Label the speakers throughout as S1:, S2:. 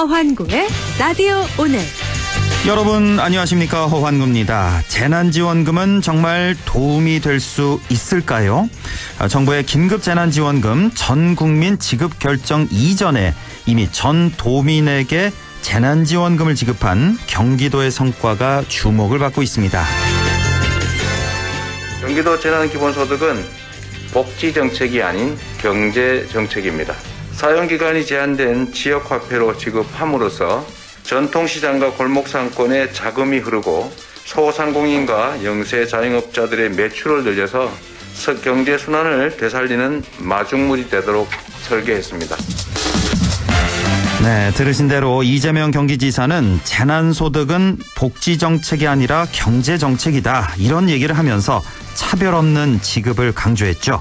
S1: 허환구의 라디오 오늘.
S2: 여러분 안녕하십니까, 허환구입니다. 재난지원금은 정말 도움이 될 수 있을까요? 정부의 긴급재난지원금 전 국민 지급 결정 이전에 이미 전 도민에게 재난지원금을 지급한 경기도의 성과가 주목을 받고 있습니다.
S3: 경기도 재난기본소득은 복지정책이 아닌 경제정책입니다. 사용기간이 제한된 지역화폐로 지급함으로써 전통시장과 골목상권에 자금이 흐르고 소상공인과 영세 자영업자들의 매출을 늘려서 경제순환을 되살리는 마중물이 되도록 설계했습니다.
S2: 네, 들으신 대로 이재명 경기지사는 재난소득은 복지정책이 아니라 경제정책이다, 이런 얘기를 하면서 차별 없는 지급을 강조했죠.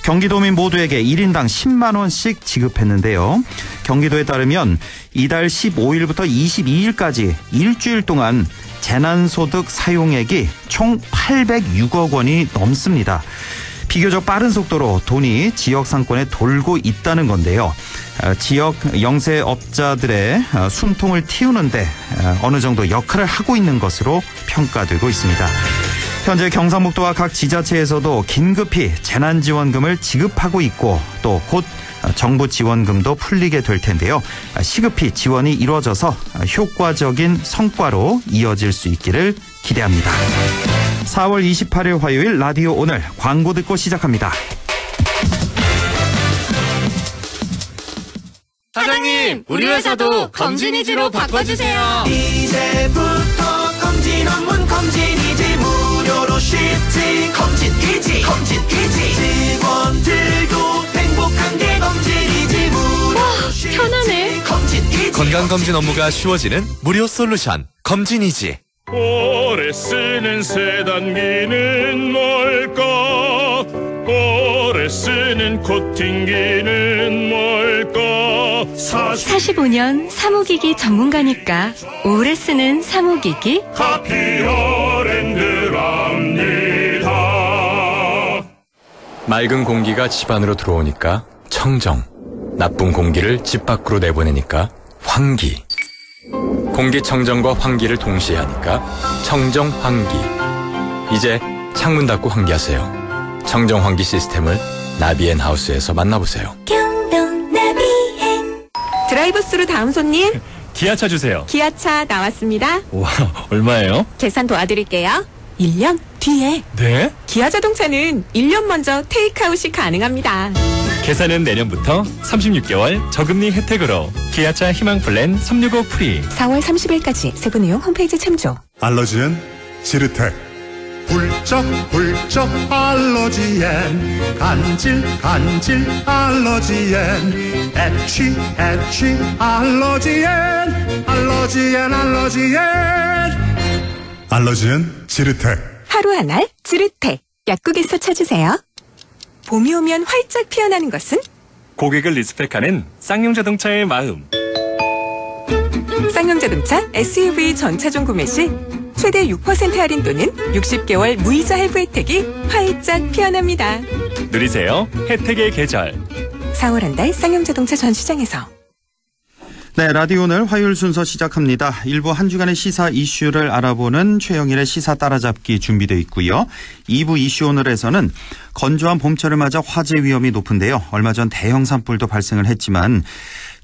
S2: 경기도민 모두에게 1인당 10만 원씩 지급했는데요. 경기도에 따르면 이달 15일부터 22일까지 일주일 동안 재난소득 사용액이 총 806억 원이 넘습니다. 비교적 빠른 속도로 돈이 지역 상권에 돌고 있다는 건데요. 지역 영세업자들의 숨통을 틔우는데 어느 정도 역할을 하고 있는 것으로 평가되고 있습니다. 현재 경상북도와 각 지자체에서도 긴급히 재난지원금을 지급하고 있고 또 곧 정부 지원금도 풀리게 될 텐데요. 시급히 지원이 이루어져서 효과적인 성과로 이어질 수 있기를 기대합니다. 4월 28일 화요일 라디오 오늘 광고 듣고 시작합니다.
S4: 사장님, 우리 회사도 검진이지로 바꿔주세요.
S5: 이제부터 검진 업무 검진이지 무료로 쉽지. 검진이지 직원들도 행복한 게 검진이지 무료로 쉽지.
S1: 편하네.
S5: 검진이지
S4: 건강검진 업무가 쉬워지는 무료 솔루션 검진이지.
S6: 오래 쓰는 세단기는 뭘까? 오래 쓰는 코팅기는 뭘까?
S1: 45년 사무기기 전문가니까 오래 쓰는 사무기기
S6: 하피어랜드랍니다.
S4: 맑은 공기가 집 안으로 들어오니까 청정, 나쁜 공기를 집 밖으로 내보내니까 환기. 공기청정과 환기를 동시에 하니까 청정환기. 이제 창문 닫고 환기하세요. 청정환기 시스템을 나비앤하우스에서 만나보세요.
S7: 드라이브스루 다음 손님.
S4: 기아차 주세요.
S7: 기아차 나왔습니다.
S4: 와, 얼마예요?
S7: 계산 도와드릴게요. 1년 뒤에.
S4: 네?
S7: 기아 자동차는 1년 먼저 테이크아웃이 가능합니다.
S8: 계산은 내년부터 36개월 저금리 혜택으로. 기아차 희망 플랜 365 프리.
S7: 4월 30일까지 세부 내용 홈페이지 참조.
S9: 알러지엔 지르텍. 훌쩍훌쩍 알러지엔 간질 알러지엔 애취 알러지엔 지르텍.
S7: 하루 한 알 지르텍. 약국에서 찾으세요. 봄이 오면 활짝 피어나는 것은?
S8: 고객을 리스펙하는 쌍용자동차의 마음.
S7: 쌍용자동차 SUV 전차종 구매 시 최대 6% 할인 또는 60개월 무이자 할부 혜택이 활짝 피어납니다.
S8: 누리세요. 혜택의 계절.
S7: 4월 한 달 쌍용자동차 전 시장에서.
S2: 네, 라디오 오늘 화요일 순서 시작합니다. 일부 한 주간의 시사 이슈를 알아보는 최영일의 시사 따라잡기 준비되어 있고요. 2부 이슈 오늘에서는 건조한 봄철을 맞아 화재 위험이 높은데요. 얼마 전 대형 산불도 발생을 했지만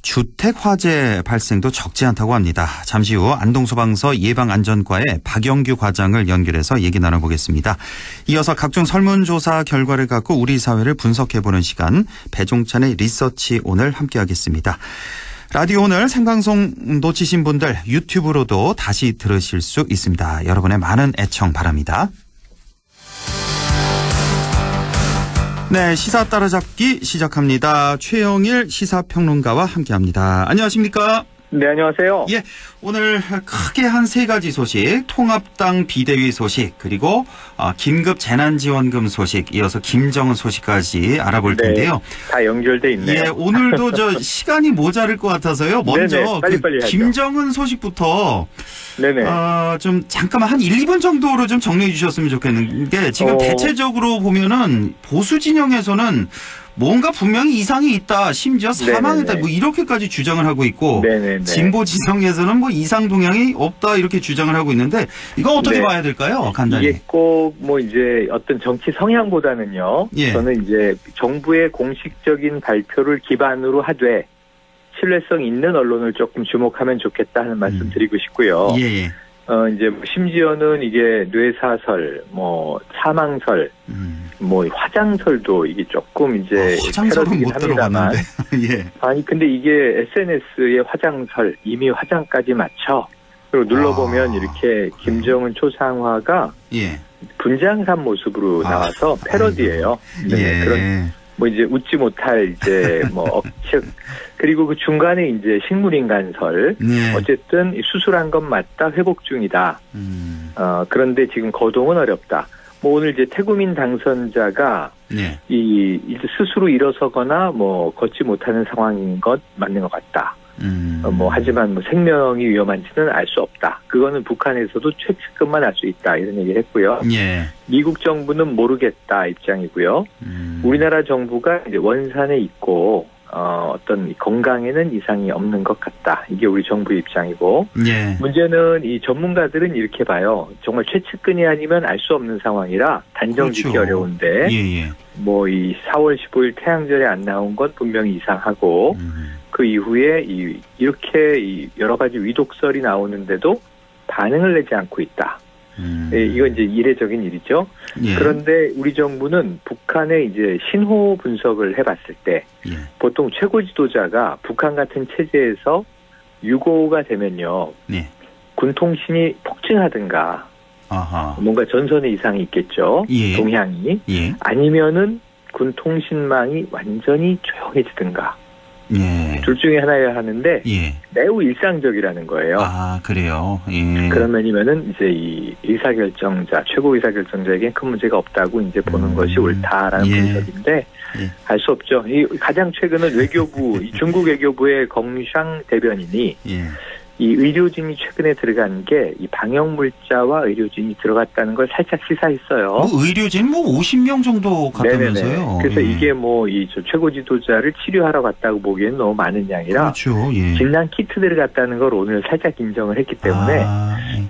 S2: 주택 화재 발생도 적지 않다고 합니다. 잠시 후 안동소방서 예방안전과의 박영규 과장을 연결해서 얘기 나눠보겠습니다. 이어서 각종 설문조사 결과를 갖고 우리 사회를 분석해보는 시간, 배종찬의 리서치 오늘 함께하겠습니다. 라디오 오늘 생방송 놓치신 분들 유튜브로도 다시 들으실 수 있습니다. 여러분의 많은 애청 바랍니다. 네, 시사 따라잡기 시작합니다. 최영일 시사평론가와 함께합니다. 안녕하십니까?
S10: 네, 안녕하세요.
S2: 예, 오늘 크게 한 세 가지 소식, 통합당 비대위 소식, 그리고 긴급 재난지원금 소식, 이어서 김정은 소식까지 알아볼 텐데요.
S10: 네, 다 연결돼 있네요.
S2: 예, 오늘도 저 시간이 모자랄 것 같아서요. 먼저
S10: 네네, 빨리빨리 하죠.
S2: 김정은 소식부터
S10: 네네.
S2: 좀 잠깐만 한 1, 2분 정도로 좀 정리해 주셨으면 좋겠는 게 지금 대체적으로 보면은 보수 진영에서는 뭔가 분명히 이상이 있다. 심지어 사망했다.
S10: 네네네.
S2: 뭐 이렇게까지 주장을 하고 있고
S10: 네네네.
S2: 진보 지성에서는 뭐 이상 동향이 없다 이렇게 주장을 하고 있는데 이거 어떻게
S10: 네.
S2: 봐야 될까요? 간단히.
S10: 이게 꼭 뭐 이제 어떤 정치 성향보다는요.
S2: 예.
S10: 저는 이제 정부의 공식적인 발표를 기반으로 하되 신뢰성 있는 언론을 조금 주목하면 좋겠다 하는 말씀 드리고 싶고요.
S2: 예.
S10: 이제 심지어는 이게 뇌사설, 뭐 사망설, 뭐 화장설도 이게 조금 이제
S2: 화장설은
S10: 패러디긴
S2: 못
S10: 합니다만.
S2: 들어봤는데. 예.
S10: 아니 근데 이게 SNS의 화장설 이미 화장까지 맞춰. 그리고 눌러보면 이렇게 김정은 초상화가
S2: 예.
S10: 분장산 모습으로 나와서 패러디예요. 네,
S2: 예.
S10: 그런 뭐 이제 웃지 못할 이제 뭐 억측 그리고 그 중간에 이제 식물인간설.
S2: 네.
S10: 어쨌든 수술한 건 맞다, 회복 중이다. 그런데 지금 거동은 어렵다. 뭐 오늘 이제 태구민 당선자가
S2: 네.
S10: 이제 스스로 일어서거나 뭐 걷지 못하는 상황인 것 맞는 것 같다. 뭐 하지만 뭐 생명이 위험한지는 알 수 없다. 그거는 북한에서도 최측근만 알 수 있다 이런 얘기를 했고요.
S2: 예.
S10: 미국 정부는 모르겠다 입장이고요. 우리나라 정부가 이제 원산에 있고 어떤 건강에는 이상이 없는 것 같다. 이게 우리 정부의 입장이고
S2: 예.
S10: 문제는 이 전문가들은 이렇게 봐요. 정말 최측근이 아니면 알 수 없는 상황이라 단정짓기
S2: 그렇죠.
S10: 어려운데
S2: 예.
S10: 뭐 이 4월 15일 태양절에 안 나온 건 분명히 이상하고 그 이후에 이렇게 여러 가지 위독설이 나오는데도 반응을 내지 않고 있다. 이건 이제 이례적인 일이죠.
S2: 예.
S10: 그런데 우리 정부는 북한의 이제 신호 분석을 해봤을 때
S2: 예.
S10: 보통 최고 지도자가 북한 같은 체제에서 유고가 되면요.
S2: 네.
S10: 군통신이 폭증하든가
S2: 아하.
S10: 뭔가 전선에 이상이 있겠죠.
S2: 예.
S10: 동향이.
S2: 예.
S10: 아니면은 군통신망이 완전히 조용해지든가.
S2: 예.
S10: 둘 중에 하나여야 하는데
S2: 예.
S10: 매우 일상적이라는 거예요.
S2: 아, 그래요. 예.
S10: 그런 면이면은 이제 이 의사결정자, 최고 의사결정자에겐 큰 문제가 없다고 이제 보는 것이 옳다라는
S2: 예.
S10: 분석인데
S2: 예.
S10: 알 수 없죠. 이 가장 최근은 외교부, 이 중국 외교부의 공샹 대변인이
S2: 예.
S10: 이 의료진이 최근에 들어간 게 이 방역 물자와 의료진이 들어갔다는 걸 살짝 시사했어요.
S2: 뭐 의료진 뭐 50명 정도 갔다면서요.
S10: 네네네. 그래서
S2: 예.
S10: 이게 뭐 이 최고 지도자를 치료하러 갔다고 보기에는 너무 많은 양이라
S2: 그렇죠. 예.
S10: 진단 키트들이 갔다는 걸 오늘 살짝 인정을 했기 때문에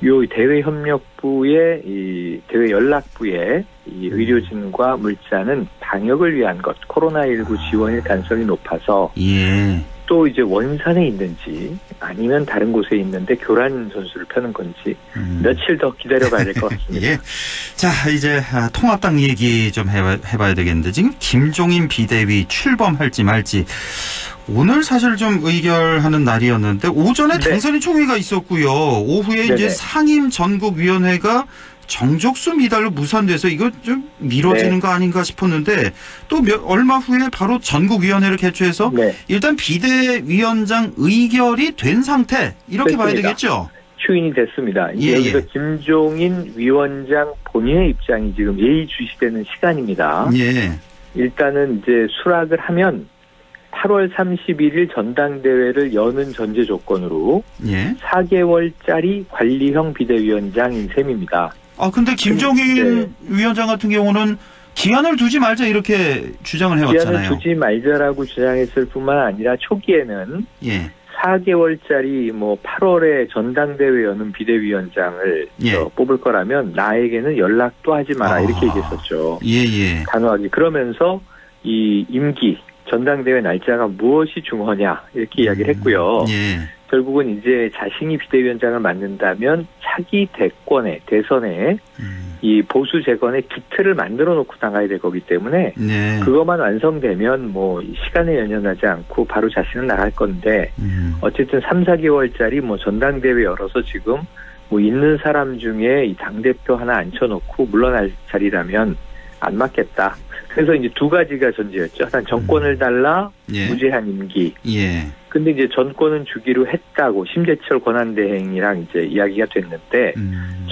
S2: 예.
S10: 요 대외협력부의 이 대외연락부의 이 의료진과 물자는 방역을 위한 것, 코로나19 지원일 가능성이 높아서
S2: 예.
S10: 또 이제 원산에 있는지 아니면 다른 곳에 있는데 교란 전술을 펴는 건지 며칠 더 기다려봐야 될 것 같습니다.
S2: 예. 자, 이제 통합당 얘기 좀 해봐야 되겠는데 지금 김종인 비대위 출범할지 말지 오늘 사실 좀 의결하는 날이었는데 오전에
S10: 네.
S2: 당선인 총회가 있었고요. 오후에
S10: 네네.
S2: 이제 상임 전국위원회가 정족수 미달로 무산돼서 이거 좀 미뤄지는
S10: 네.
S2: 거 아닌가 싶었는데 또 얼마 후에 바로 전국위원회를 개최해서
S10: 네.
S2: 일단 비대위원장 의결이 된 상태 이렇게 봐야
S10: 됐습니다.
S2: 되겠죠?
S10: 추인이 됐습니다. 이제
S2: 예,
S10: 여기서
S2: 예.
S10: 김종인 위원장 본인의 입장이 지금 예의주시되는 시간입니다.
S2: 예.
S10: 일단은 이제 수락을 하면 8월 31일 전당대회를 여는 전제 조건으로
S2: 예.
S10: 4개월짜리 관리형 비대위원장인 셈입니다.
S2: 아, 근데 김종인
S10: 네.
S2: 위원장 같은 경우는 기한을 두지 말자 이렇게 주장을 해왔잖아요.
S10: 기한을 두지 말자라고 주장했을 뿐만 아니라 초기에는
S2: 예.
S10: 4개월짜리 뭐 8월에 전당대회 여는 비대위원장을
S2: 예.
S10: 뽑을 거라면 나에게는 연락도 하지 마라 이렇게 얘기했었죠.
S2: 예.
S10: 단호하게. 그러면서 이 임기 전당대회 날짜가 무엇이 중요하냐 이렇게 이야기를 했고요.
S2: 예.
S10: 결국은 이제 자신이 비대위원장을 맡는다면 차기 대선에 이 보수 재건의 기틀을 만들어 놓고 나가야 될 거기 때문에
S2: 네.
S10: 그것만 완성되면 뭐 시간에 연연하지 않고 바로 자신은 나갈 건데 어쨌든 3, 4개월짜리 뭐 전당대회 열어서 지금 뭐 있는 사람 중에 이 당대표 하나 앉혀놓고 물러날 자리라면 안 맞겠다. 그래서 이제 두 가지가 전제였죠. 일단 정권을 달라
S2: 예.
S10: 무제한 임기.
S2: 예.
S10: 근데 이제 전권은 주기로 했다고 심재철 권한대행이랑 이제 이야기가 됐는데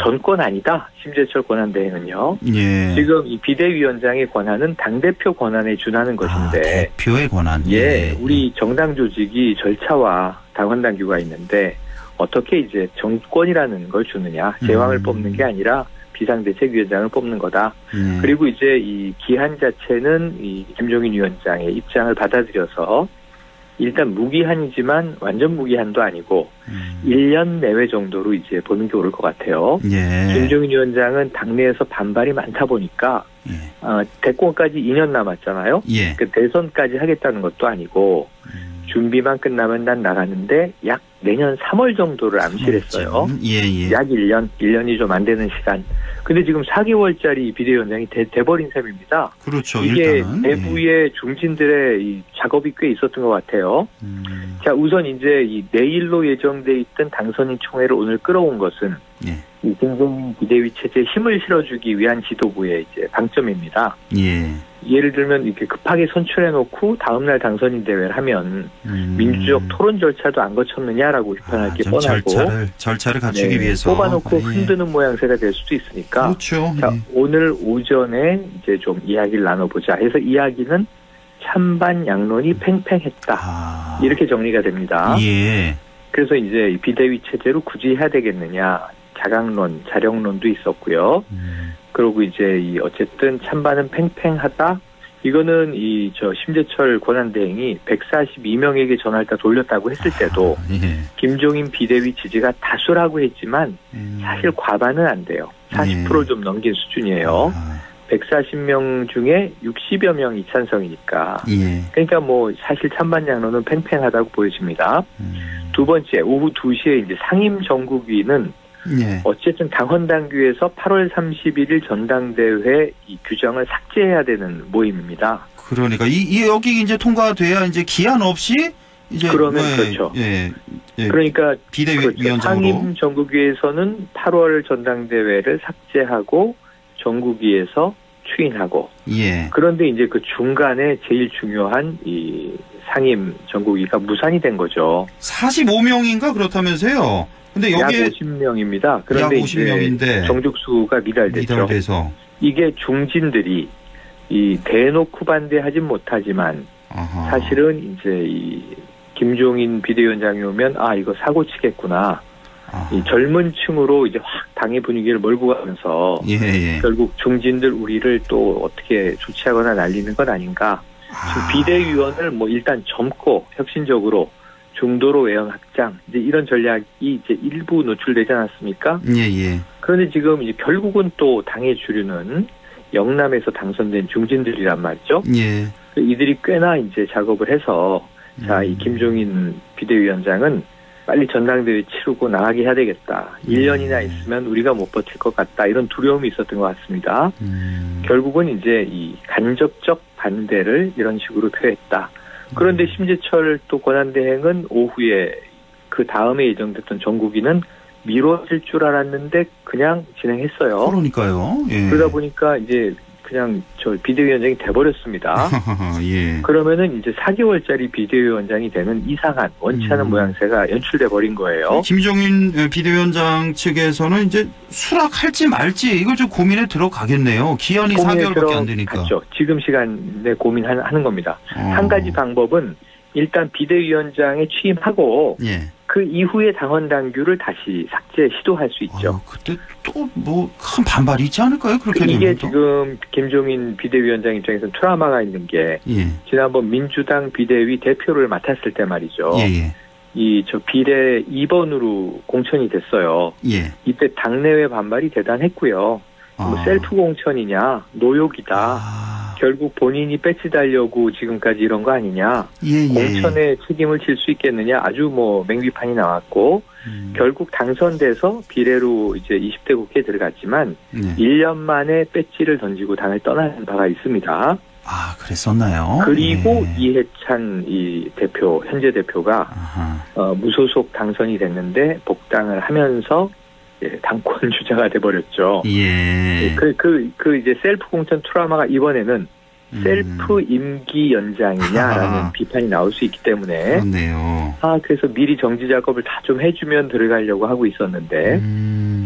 S10: 전권 아니다. 심재철 권한대행은요.
S2: 예.
S10: 지금 이 비대위원장의 권한은 당대표 권한에 준하는 것인데.
S2: 대표의 권한.
S10: 예. 우리 정당 조직이 절차와 당원 당규가 있는데 어떻게 이제 정권이라는 걸 주느냐. 제왕을 뽑는 게 아니라 비상대책위원장을 뽑는 거다. 그리고 이제 이 기한 자체는 이 김종인 위원장의 입장을 받아들여서 일단 무기한이지만 완전 무기한도 아니고 1년 내외 정도로 이제 보는 게 옳을 것 같아요.
S2: 예.
S10: 김종인 위원장은 당내에서 반발이 많다 보니까 대권까지 2년 남았잖아요.
S2: 예.
S10: 그 대선까지 하겠다는 것도 아니고 준비만 끝나면 난 나가는데 약 내년 3월 정도를 암시했어요.
S2: 예.
S10: 약 1년이 좀 안 되는 시간. 근데 지금 4개월짜리 비대위원장이 돼버린 셈입니다.
S2: 그렇죠.
S10: 이게
S2: 일단은.
S10: 내부의 중진들의 이 작업이 꽤 있었던 것 같아요. 자, 우선 이제 이 내일로 예정돼 있던 당선인 총회를 오늘 끌어온 것은 이 김종인 비대위 체제에 힘을 실어주기 위한 지도부의 이제 방점입니다.
S2: 예.
S10: 예를 들면 이렇게 급하게 선출해놓고 다음날 당선인 대회를 하면 민주적 토론 절차도 안 거쳤느냐라고 비판할 게 뻔하고
S2: 절차를 갖추기 위해서
S10: 뽑아놓고 흔드는 모양새가 될 수도 있으니까
S2: 그렇죠.
S10: 자, 오늘 오전에 이제 좀 이야기를 나눠보자 해서 이야기는 찬반 양론이 팽팽했다 이렇게 정리가 됩니다.
S2: 예.
S10: 그래서 이제 이 비대위 체제로 굳이 해야 되겠느냐 자강론, 자령론도 있었고요. 그리고 이제 이 어쨌든 찬반은 팽팽하다. 이거는 이 심재철 권한대행이 142명에게 전화를 다 돌렸다고 했을 때도 김종인 비대위 지지가 다수라고 했지만 사실 과반은 안 돼요. 40%를 좀 넘긴 수준이에요. 140명 중에 60여 명이 찬성이니까. 그러니까 뭐 사실 찬반 양론은 팽팽하다고 보여집니다. 두 번째, 오후 2시에 이제 상임 정국위는 어쨌든 당헌당규에서 8월 31일 전당대회 이 규정을 삭제해야 되는 모임입니다.
S2: 그러니까 여기 이제 통과돼야 이제 기한 없이 이제
S10: 그러면 그렇죠. 그러니까
S2: 비대위원장으로
S10: 상임 전국위에서는 8월 전당대회를 삭제하고 전국위에서 추인하고. 그런데 이제 그 중간에 제일 중요한 이 상임 전국위가 무산이 된 거죠.
S2: 45명인가 그렇다면서요? 근데 여기
S10: 약 50명입니다. 그런데
S2: 약 50명인데
S10: 정족수가 미달됐죠. 이게 중진들이 이 대놓고 반대하진 못하지만 사실은 이제 이 김종인 비대위원장이 오면 이거 사고 치겠구나. 이 젊은 층으로 이제 확 당의 분위기를 몰고 가면서 결국 중진들 우리를 또 어떻게 조치하거나 날리는 건 아닌가. 지금 비대위원을 뭐 일단 젊고 혁신적으로 중도로 외형 확장 이제 이런 전략이 이제 일부 노출되지 않았습니까? 그런데 지금 이제 결국은 또 당의 주류는 영남에서 당선된 중진들이란 말이죠. 이들이 꽤나 이제 작업을 해서 자, 이 김종인 비대위원장은 빨리 전당대회 치르고 나가게 해야 되겠다. 1년이나 있으면 우리가 못 버틸 것 같다. 이런 두려움이 있었던 것 같습니다. 결국은 이제 이 간접적 반대를 이런 식으로 표했다. 그런데 심재철 또 권한대행은 오후에 그 다음에 예정됐던 전국위는 미뤄질 줄 알았는데 그냥 진행했어요.
S2: 그러니까요.
S10: 그러다 보니까 이제 그냥 비대위원장이 돼버렸습니다. 그러면은 이제 4개월짜리 비대위원장이 되는 이상한 원치 않은 모양새가 연출돼 버린 거예요.
S2: 김종인 비대위원장 측에서는 이제 수락할지 말지 이걸 좀 고민에 들어가겠네요. 기한이 4개월밖에 안 되니까.
S10: 그렇죠. 지금 시간에 고민하는 겁니다. 한 가지 방법은 일단 비대위원장에 취임하고 그 이후에 당헌당규를 다시 삭제 시도할 수 있죠.
S2: 그때 또 뭐 큰 반발이 있지 않을까요? 그렇게 되면
S10: 이게 지금 김종인 비대위원장 입장에서는 트라우마가 있는 게 지난번 민주당 비대위 대표를 맡았을 때 말이죠. 비례 2번으로 공천이 됐어요. 이때 당내외 반발이 대단했고요. 뭐 셀프 공천이냐, 노욕이다. 결국 본인이 배치 달려고 지금까지 이런 거 아니냐. 공천에 책임을 질 수 있겠느냐. 아주 뭐 맹비판이 나왔고 결국 당선돼서 비례로 이제 20대 국회에 들어갔지만 1년 만에 배지를 던지고 당을 떠나는 바가 있습니다.
S2: 그랬었나요?
S10: 그리고 이해찬 이 대표, 현재 대표가 무소속 당선이 됐는데 복당을 하면서 당권 주자가 돼버렸죠. 이제 셀프 공천 트라우마가 이번에는 셀프 임기 연장이냐라는 비판이 나올 수 있기 때문에.
S2: 그렇네요.
S10: 그래서 미리 정지 작업을 다 좀 해주면 들어가려고 하고 있었는데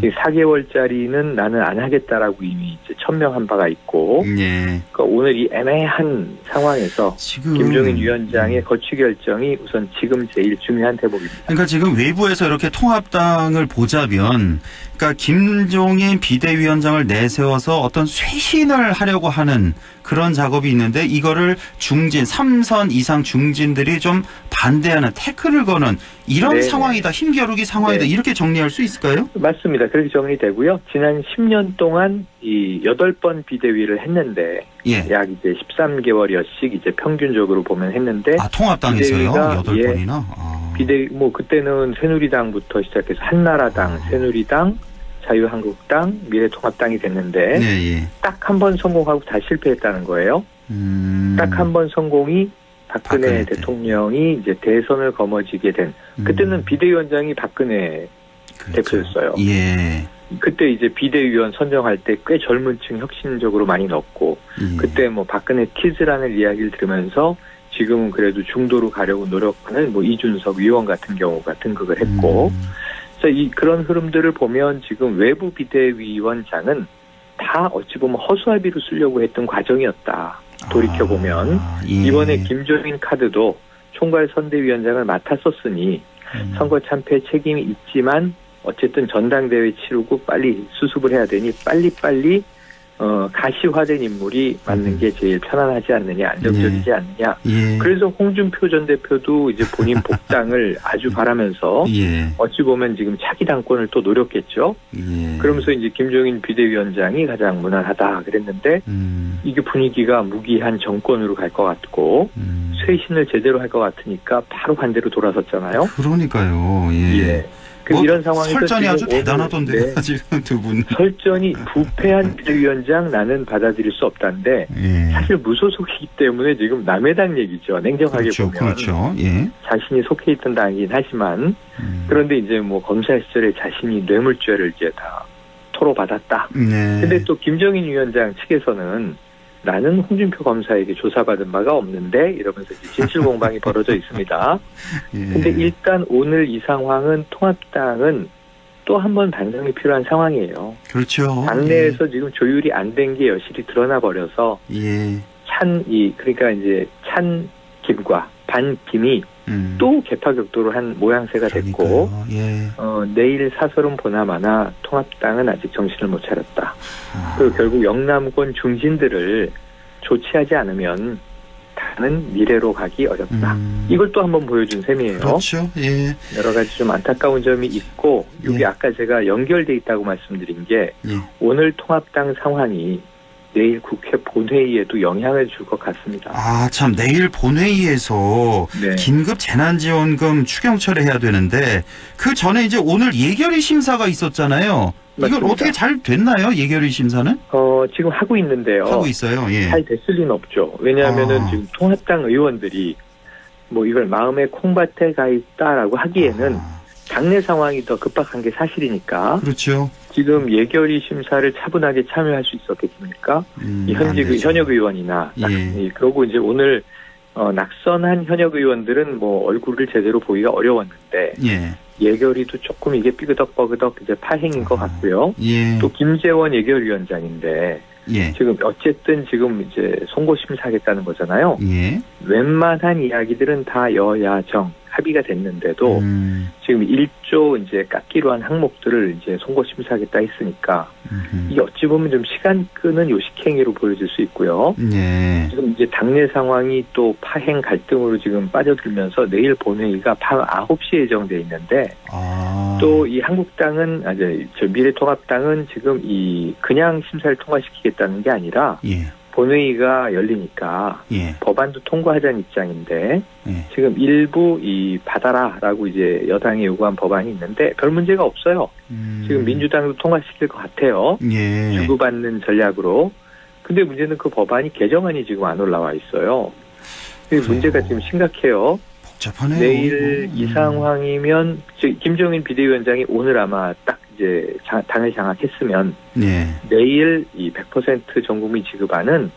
S10: 지금 4개월짜리는 나는 안 하겠다라고 이미 이제 천명한 바가 있고,
S2: 예.
S10: 그러니까 오늘 이 애매한 상황에서
S2: 지금
S10: 김종인 위원장의 거취 결정이 우선 지금 제일 중요한 대목입니다.
S2: 그러니까 지금 외부에서 이렇게 통합당을 보자면, 그러니까 김종인 비대위원장을 내세워서 어떤 쇄신을 하려고 하는 그런 작업이 있는데, 이거를 중진 3선 이상 중진들이 좀 반대하는, 태클을 거는 이런
S10: 네네.
S2: 상황이다, 힘겨루기 상황이다,
S10: 네.
S2: 이렇게 정리할 수 있을까요?
S10: 맞습니다. 그렇게 정리되고요. 지난 10년 동안 이 8번 비대위를 했는데,
S2: 예.
S10: 약 이제 13개월여씩 이제 평균적으로 보면 했는데,
S2: 아, 통합당에서요?
S10: 비대위가,
S2: 8번이나? 아.
S10: 비대위, 뭐 그때는 새누리당부터 시작해서 한나라당, 새누리당, 자유한국당, 미래통합당이 됐는데,
S2: 네, 예.
S10: 딱 한 번 성공하고 다 실패했다는 거예요. 딱 한 번 성공이 박근혜 대통령이 이제 대선을 거머쥐게 된, 그때는 비대위원장이 박근혜
S2: 그렇죠.
S10: 대표였어요.
S2: 예.
S10: 그때 이제 비대위원 선정할 때 꽤 젊은 층 혁신적으로 많이 넣고,
S2: 예.
S10: 그때 뭐 박근혜 키즈라는 이야기를 들으면서 지금은 그래도 중도로 가려고 노력하는 뭐 이준석 의원 같은 경우가 등극을 했고, 그래서 그런 흐름들을 보면 지금 외부 비대위원장은 다 어찌 보면 허수아비로 쓰려고 했던 과정이었다. 돌이켜보면.
S2: 예.
S10: 이번에 김종인 카드도 총괄 선대위원장을 맡았었으니 선거 참패 책임이 있지만 어쨌든 전당대회 치르고 빨리 수습을 해야 되니 빨리빨리 가시화된 인물이 맞는 게 제일 편안하지 않느냐, 안정적이지 않느냐.
S2: 예.
S10: 그래서 홍준표 전 대표도 이제 본인 복당을 아주 바라면서
S2: 예.
S10: 어찌 보면 지금 차기 당권을 또 노렸겠죠.
S2: 예.
S10: 그러면서 이제 김종인 비대위원장이 가장 무난하다 그랬는데 이게 분위기가 무기한 정권으로 갈 것 같고 쇄신을 제대로 할 것 같으니까 바로 반대로 돌아섰잖아요.
S2: 그러니까요. 예.
S10: 예. 그 이런 상황에서
S2: 설전이 아주
S10: 지금
S2: 대단하던데요.
S10: 네.
S2: 지금 두 분.
S10: 설전이 부패한 비대위원장 나는 받아들일 수 없다는데
S2: 예.
S10: 사실 무소속이기 때문에 지금 남의 당 얘기죠. 냉정하게
S2: 그렇죠.
S10: 보면.
S2: 그렇죠. 예.
S10: 자신이 속해 있던 당이긴 하지만 그런데 이제 뭐 검사 시절에 자신이 뇌물죄를 이제 다 토로받았다.
S2: 네.
S10: 근데 또 김정인 위원장 측에서는 나는 홍준표 검사에게 조사받은 바가 없는데 이러면서 이제 진실 공방이 벌어져 있습니다.
S2: 예.
S10: 근데 일단 오늘 이 상황은 통합당은 또 한 번 반성이 필요한 상황이에요.
S2: 그렇죠.
S10: 당내에서 지금 조율이 안 된 게 여실히 드러나 버려서
S2: 예.
S10: 그러니까 이제 찬 김과 반 김이 또 개파격돌을 한 모양새가 됐고,
S2: 예.
S10: 내일 사설은 보나마나 통합당은 아직 정신을 못 차렸다. 그리고 결국 영남권 중진들을 조치하지 않으면 당은 미래로 가기 어렵다. 이걸 또 한번 보여준 셈이에요.
S2: 그렇죠. 예.
S10: 여러 가지 좀 안타까운 점이 있고, 이게
S2: 예.
S10: 아까 제가 연결돼 있다고 말씀드린 게
S2: 예.
S10: 오늘 통합당 상황이 내일 국회 본회의에도 영향을 줄 것 같습니다.
S2: 아, 참, 내일 본회의에서
S10: 네.
S2: 긴급 재난지원금 추경 처리해야 되는데, 그 전에 이제 오늘 예결위 심사가 있었잖아요. 이걸
S10: 맞습니다.
S2: 어떻게 잘 됐나요? 예결위 심사는?
S10: 지금 하고 있는데요.
S2: 하고 있어요. 예.
S10: 잘 됐을 리는 없죠. 왜냐하면은 지금 통합당 의원들이 뭐 이걸 마음에 콩밭에 가 있다라고 하기에는 당내 상황이 더 급박한 게 사실이니까.
S2: 그렇죠.
S10: 지금 예결위 심사를 차분하게 참여할 수 있었겠습니까? 이 현역 의원이나
S2: 예.
S10: 그러고 이제 오늘 낙선한 현역 의원들은 뭐 얼굴을 제대로 보기가 어려웠는데
S2: 예.
S10: 예결위도 조금 이게 삐그덕버그덕 이제 파행인 것 같고요.
S2: 예.
S10: 또 김재원 예결위원장인데
S2: 예.
S10: 지금 어쨌든 지금 이제 송고 심사하겠다는 거잖아요.
S2: 예.
S10: 웬만한 이야기들은 다 여야정 합의가 됐는데도 지금 1조 이제 깎기로 한 항목들을 이제 송고 심사하겠다 했으니까 이게 어찌 보면 좀 시간 끄는 요식행위로 보여질 수 있고요.
S2: 예.
S10: 지금 이제 당내 상황이 또 파행 갈등으로 지금 빠져들면서 내일 본회의가 밤 9시에 예정돼 있는데 또 이 한국당은 저 미래통합당은 지금 이 그냥 심사를 통과시키겠다는 게 아니라
S2: 예.
S10: 본회의가 열리니까
S2: 예.
S10: 법안도 통과하자는 입장인데
S2: 예.
S10: 지금 일부 이 받아라라고 이제 여당이 요구한 법안이 있는데 별 문제가 없어요. 지금 민주당도 통과시킬 것 같아요.
S2: 예.
S10: 주고받는 전략으로. 근데 문제는 그 법안이 개정안이 지금 안 올라와 있어요. 문제가 지금 심각해요.
S2: 복잡하네요.
S10: 내일 이 상황이면 김종인 비대위원장이 오늘 아마 딱 이제 당을 장악했으면
S2: 예.
S10: 내일 이 100% 전 국민 지급안은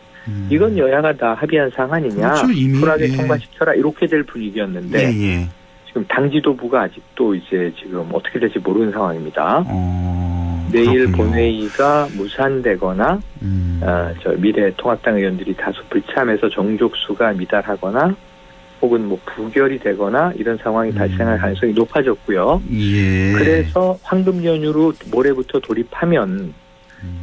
S10: 이건 여야가 다 합의한 사항 아니냐.
S2: 그렇죠, 이미.
S10: 쿨하게
S2: 예.
S10: 통과시켜라 이렇게 될 분위기였는데
S2: 예.
S10: 지금 당 지도부가 아직도 이제 지금 어떻게 될지 모르는 상황입니다. 내일
S2: 그렇군요.
S10: 본회의가 무산되거나 저 미래통합당 의원들이 다수 불참해서 정족수가 미달하거나 혹은 뭐 부결이 되거나 이런 상황이 발생할 가능성이 높아졌고요.
S2: 예.
S10: 그래서 황금 연휴로 모레부터 돌입하면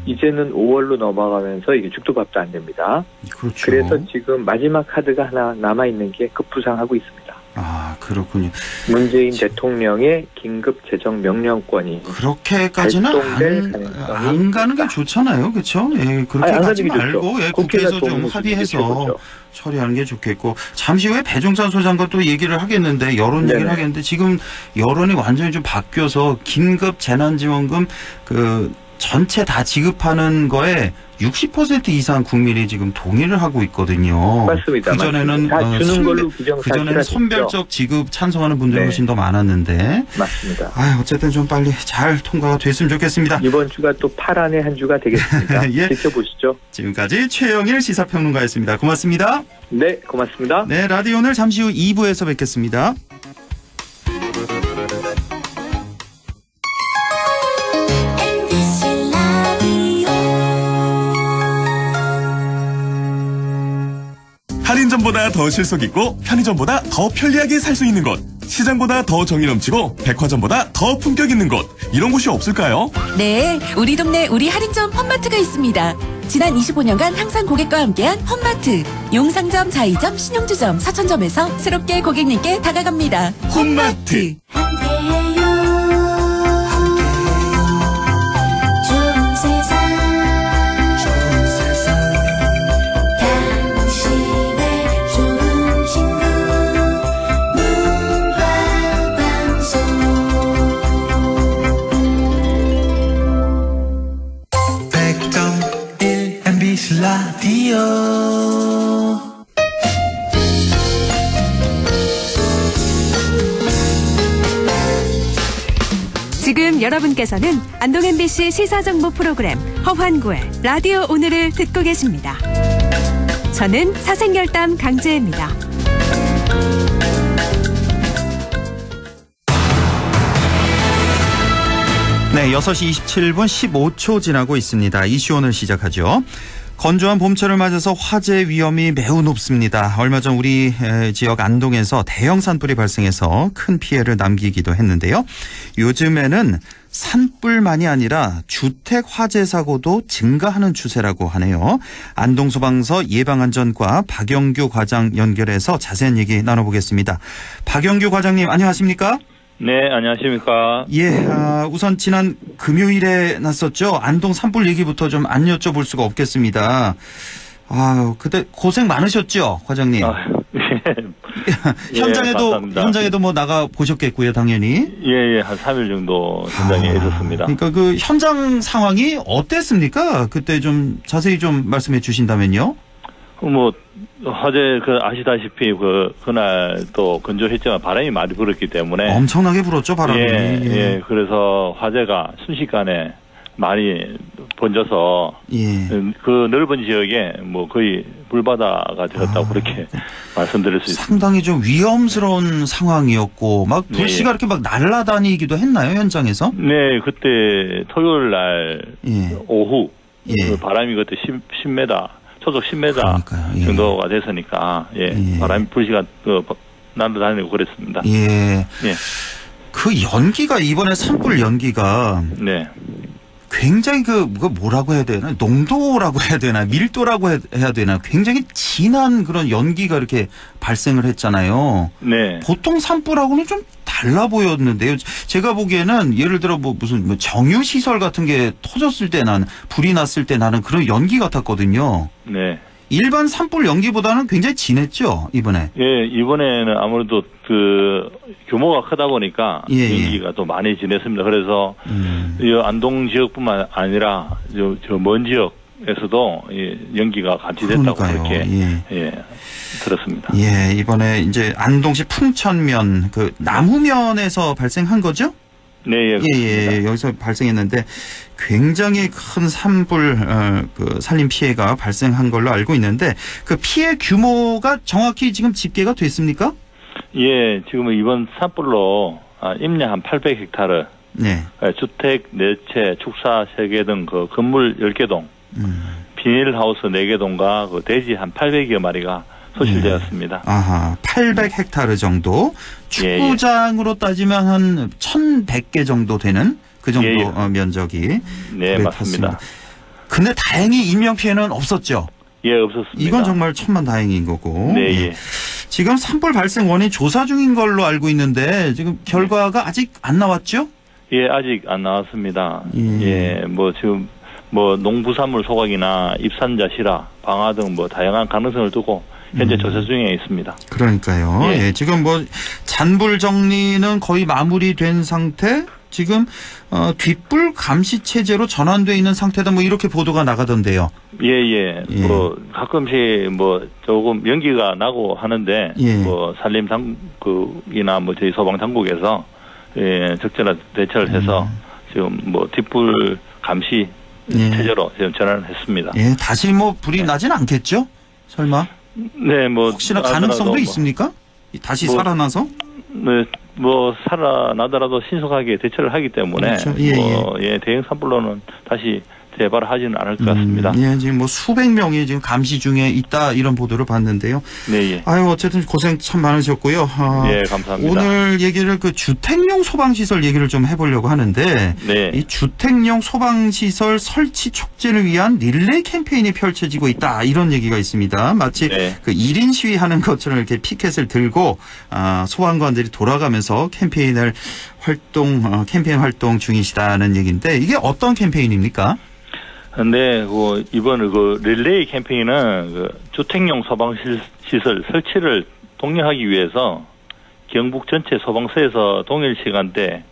S10: 이제는 5월로 넘어가면서 이게 죽도밥도 안 됩니다.
S2: 그렇죠.
S10: 그래서 지금 마지막 카드가 하나 남아 있는 게 급부상하고 있습니다.
S2: 아, 그렇군요.
S10: 문재인 대통령의 긴급 재정 명령권이
S2: 그렇게까지는
S10: 발동될 가능성이
S2: 안 가는 게 좋잖아요, 그렇죠? 예, 그렇게
S10: 안
S2: 가지
S10: 가는 게
S2: 말고
S10: 좋죠.
S2: 예,
S10: 국회가
S2: 국회에서 좀
S10: 도움을 주는 게
S2: 합의해서
S10: 최고죠.
S2: 처리하는 게 좋겠고 잠시 후에 배종찬 소장과 또 얘기를 하겠는데 여론 얘기를
S10: 네네.
S2: 하겠는데 지금 여론이 완전히 좀 바뀌어서 긴급 재난지원금 그 전체 다 지급하는 거에 60% 이상 국민이 지금 동의를 하고 있거든요.
S10: 맞습니다.
S2: 그전에는
S10: 다 주는 걸로 기정사실화됐죠.
S2: 그전에는 선별적 지급 찬성하는 분들이
S10: 네.
S2: 훨씬 더 많았는데
S10: 맞습니다.
S2: 어쨌든 좀 빨리 잘 통과가 됐으면 좋겠습니다.
S10: 이번 주가 또 파란의 한 주가 되겠습니다.
S2: 예.
S10: 지켜보시죠.
S2: 지금까지 최영일 시사평론가였습니다. 고맙습니다.
S10: 네, 고맙습니다.
S2: 네, 라디오는 잠시 후 2부에서 뵙겠습니다.
S6: 할인점보다 더 실속 있고 편의점보다 더 편리하게 살 수 있는 곳, 시장보다 더 정이 넘치고 백화점보다 더 품격 있는 곳, 이런 곳이 없을까요?
S11: 네, 우리 동네 우리 할인점 홈마트가 있습니다. 지난 25년간 항상 고객과 함께한 홈마트. 용상점, 자이점, 신용주점, 사천점에서 새롭게 고객님께 다가갑니다. 홈마트.
S5: 라디오
S1: 지금 여러분께서는 안동 MBC 시사정보 프로그램 허환구의 라디오 오늘을 듣고 계십니다. 저는 사생결담 강재입니다.
S2: 네, 6시 27분 15초 지나고 있습니다. 이슈 오늘 시작하죠. 건조한 봄철을 맞아서 화재 위험이 매우 높습니다. 얼마 전 우리 지역 안동에서 대형 산불이 발생해서 큰 피해를 남기기도 했는데요. 요즘에는 산불만이 아니라 주택 화재 사고도 증가하는 추세라고 하네요. 안동소방서 예방안전과 박영규 과장 연결해서 자세한 얘기 나눠보겠습니다. 박영규 과장님 안녕하십니까?
S12: 네, 안녕하십니까?
S2: 예, 우선 지난 금요일에 났었죠. 안동 산불 얘기부터 좀 안 여쭤볼 수가 없겠습니다. 그때 고생 많으셨죠, 과장님? 현장에도 뭐 나가 보셨겠고요, 당연히.
S12: 예, 한 3일 정도 현장에 있었습니다.
S2: 그러니까 그 현장 상황이 어땠습니까? 그때 좀 자세히 좀 말씀해 주신다면요.
S12: 화재 아시다시피 그날 또 건조했지만 바람이 많이 불었기 때문에
S2: 엄청나게 불었죠, 바람이.
S12: 예. 그래서 화재가 순식간에 많이 번져서 그 넓은 지역에 거의 불바다가 되었다고 그렇게 말씀드릴 수 있습니다.
S2: 상당히 좀 위험스러운 상황이었고 막 불씨가 이렇게 막 날아다니기도 했나요, 현장에서?
S12: 네, 그때 토요일 날 오후 그 바람이 그때 10m 초속 10m 정도가 됐으니까 바람이 불씨가 날아다니고 그랬습니다.
S2: 그 연기가 이번에 산불 연기가 굉장히 뭐라고 해야 되나, 농도라고 해야 되나, 밀도라고 해야 되나, 굉장히 진한 그런 연기가 이렇게 발생을 했잖아요.
S12: 네.
S2: 보통 산불하고는 좀 달라 보였는데요. 제가 보기에는 예를 들어 무슨 정유 시설 같은 게 터졌을 때 불이 났을 때 나는 그런 연기 같았거든요.
S12: 네.
S2: 일반 산불 연기보다는 굉장히 진했죠, 이번에.
S12: 예, 이번에는 아무래도 규모가 크다 보니까 연기가 또 많이 진했습니다. 그래서 이 안동 지역뿐만 아니라 저 먼 지역에서도 연기가 감지됐다고 그렇게 들었습니다.
S2: 예, 이번에 이제 안동시 풍천면 남후면에서 발생한 거죠?
S12: 네,
S2: 여기서 발생했는데 굉장히 큰 산불 산림 피해가 발생한 걸로 알고 있는데 그 피해 규모가 정확히 지금 집계가 됐습니까?
S12: 예, 지금 이번 산불로 임야 한 800헥타르
S2: 네.
S12: 주택 4채, 축사 3개 등 그 건물 10개 동, 비닐하우스 4개 동과 그 돼지 한 800여 마리가 소실되었습니다.
S2: 아하, 800헥타르 정도. 축구장으로 따지면 한 1,100개 정도 되는 그 정도 면적이.
S12: 네, 맞습니다.
S2: 근데 다행히 인명피해는 없었죠?
S12: 예, 없었습니다.
S2: 이건 정말 천만다행인 거고.
S12: 네, 예.
S2: 지금 산불 발생 원인 조사 중인 걸로 알고 있는데 지금 결과가 아직 안 나왔죠?
S12: 예, 아직 안 나왔습니다. 예, 뭐 지금 뭐 농부산물 소각이나 입산자 실화, 방화 등 뭐 다양한 가능성을 두고 현재 조사 중에 있습니다.
S2: 그러니까요.
S12: 예.
S2: 예, 지금 뭐 잔불 정리는 거의 마무리된 상태. 지금 뒷불 감시 체제로 전환돼 있는 상태다. 뭐 이렇게 보도가 나가던데요.
S12: 예. 뭐 가끔씩 뭐 조금 연기가 나고 하는데 뭐 산림 당국이나 뭐 저희 소방 당국에서 적절한 대처를 해서 지금 뭐 뒷불 감시 체제로 지금 전환을 했습니다.
S2: 예, 다시 뭐 불이 나진 않겠죠? 설마?
S12: 네, 뭐
S2: 혹시나 가능성도 있습니까? 다시 살아나서?
S12: 네, 뭐 살아나더라도 신속하게 대처를 하기 때문에
S2: 그렇죠.
S12: 대형 산불로는 다시 재발하지는 않을 것 같습니다.
S2: 예, 지금 뭐 수백 명이 지금 감시 중에 있다 이런 보도를 봤는데요.
S12: 네, 예.
S2: 아유, 어쨌든 고생 참 많으셨고요.
S12: 예, 감사합니다.
S2: 오늘 얘기를 그 주택용 소방시설 얘기를 좀 해보려고 하는데, 이 주택용 소방시설 설치 촉진을 위한 릴레이 캠페인이 펼쳐지고 있다 이런 얘기가 있습니다. 마치 그 1인 시위하는 것처럼 이렇게 피켓을 들고 소방관들이 돌아가면서 캠페인 활동 중이시다는 얘기인데 이게 어떤 캠페인입니까?
S12: 네, 이번 릴레이 캠페인은 주택용 소방시설 설치를 독려하기 위해서 경북 전체 소방서에서 동일 시간대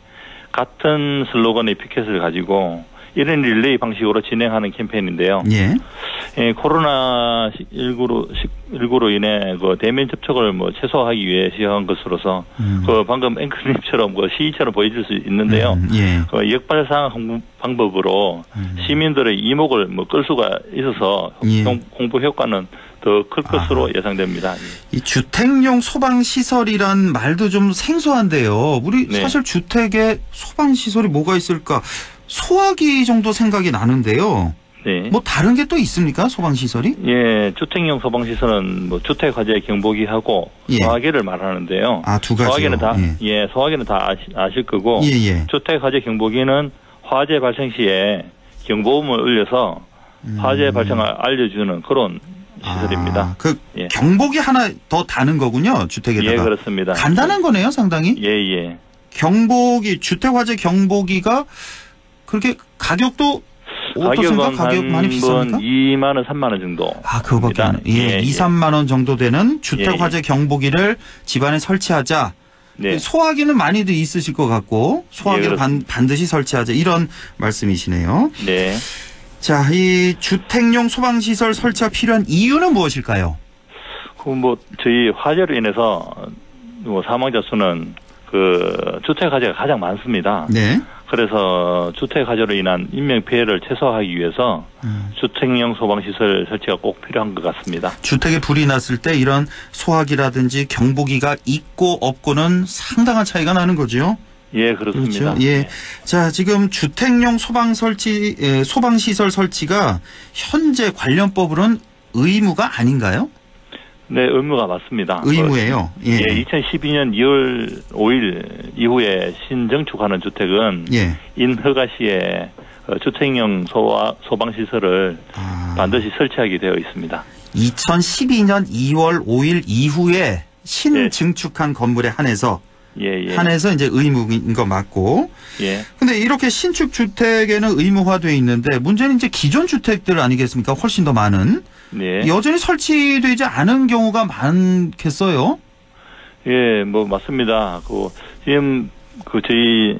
S12: 같은 슬로건의 피켓을 가지고 1인 릴레이 방식으로 진행하는 캠페인인데요. 코로나19로 인해 대면 접촉을 최소화하기 위해 시행한 것으로서 방금 앵커님처럼 시위처럼 보여줄 수 있는데요. 역발상 방법으로 시민들의 이목을 끌 수가 있어서 홍보 효과는 더 클 것으로 예상됩니다.
S2: 이 주택용 소방시설이란 말도 좀 생소한데요. 우리 사실 주택에 소방시설이 뭐가 있을까? 소화기 정도 생각이 나는데요. 뭐 다른 게 또 있습니까? 소방시설이?
S12: 예, 주택용 소방시설은 주택 화재 경보기하고 소화기를 말하는데요.
S2: 두 가지요.
S12: 소화기는 다 아실 거고 주택 화재 경보기는 화재 발생 시에 경보음을 울려서 화재 발생을 알려주는 그런 시설입니다.
S2: 경보기 하나 더 다는 거군요, 주택에다가.
S12: 예, 그렇습니다.
S2: 간단한 거네요, 상당히.
S12: 예.
S2: 경보기, 주택 화재 경보기가 그렇게 가격도 어떻습니까? 가격 많이 비쌉니까?
S12: 2만 원, 3만 원 정도.
S2: 그거밖에 안. 2, 3만 원 정도 되는 주택 화재 경보기를 집안에 설치하자. 소화기는 많이들 있으실 것 같고 소화기를 반드시 설치하자 이런 말씀이시네요.
S12: 네.
S2: 자, 이 주택용 소방시설 설치가 필요한 이유는 무엇일까요?
S12: 저희 화재로 인해서 사망자 수는 주택 화재가 가장 많습니다. 그래서 주택 화재로 인한 인명 피해를 최소화하기 위해서 주택용 소방시설 설치가 꼭 필요한 것 같습니다.
S2: 주택에 불이 났을 때 이런 소화기라든지 경보기가 있고 없고는 상당한 차이가 나는 거죠.
S12: 예, 그렇습니다.
S2: 그렇죠? 예. 자, 지금 주택용 소방시설 설치가 현재 관련법으로는 의무가 아닌가요?
S12: 네, 의무가 맞습니다.
S2: 의무예요.
S12: 2012년 2월 5일 이후에 신정축하는 주택은 인허가 시에 주택용 소방시설을 반드시 설치하게 되어 있습니다.
S2: 2012년 2월 5일 이후에 신증축한 건물에 한해서 한해서 이제 의무인 거 맞고. 근데 이렇게 신축 주택에는 의무화돼 있는데 문제는 이제 기존 주택들 아니겠습니까? 훨씬 더 많은. 여전히 설치되지 않은 경우가 많겠어요?
S12: 예, 맞습니다. 지금 주택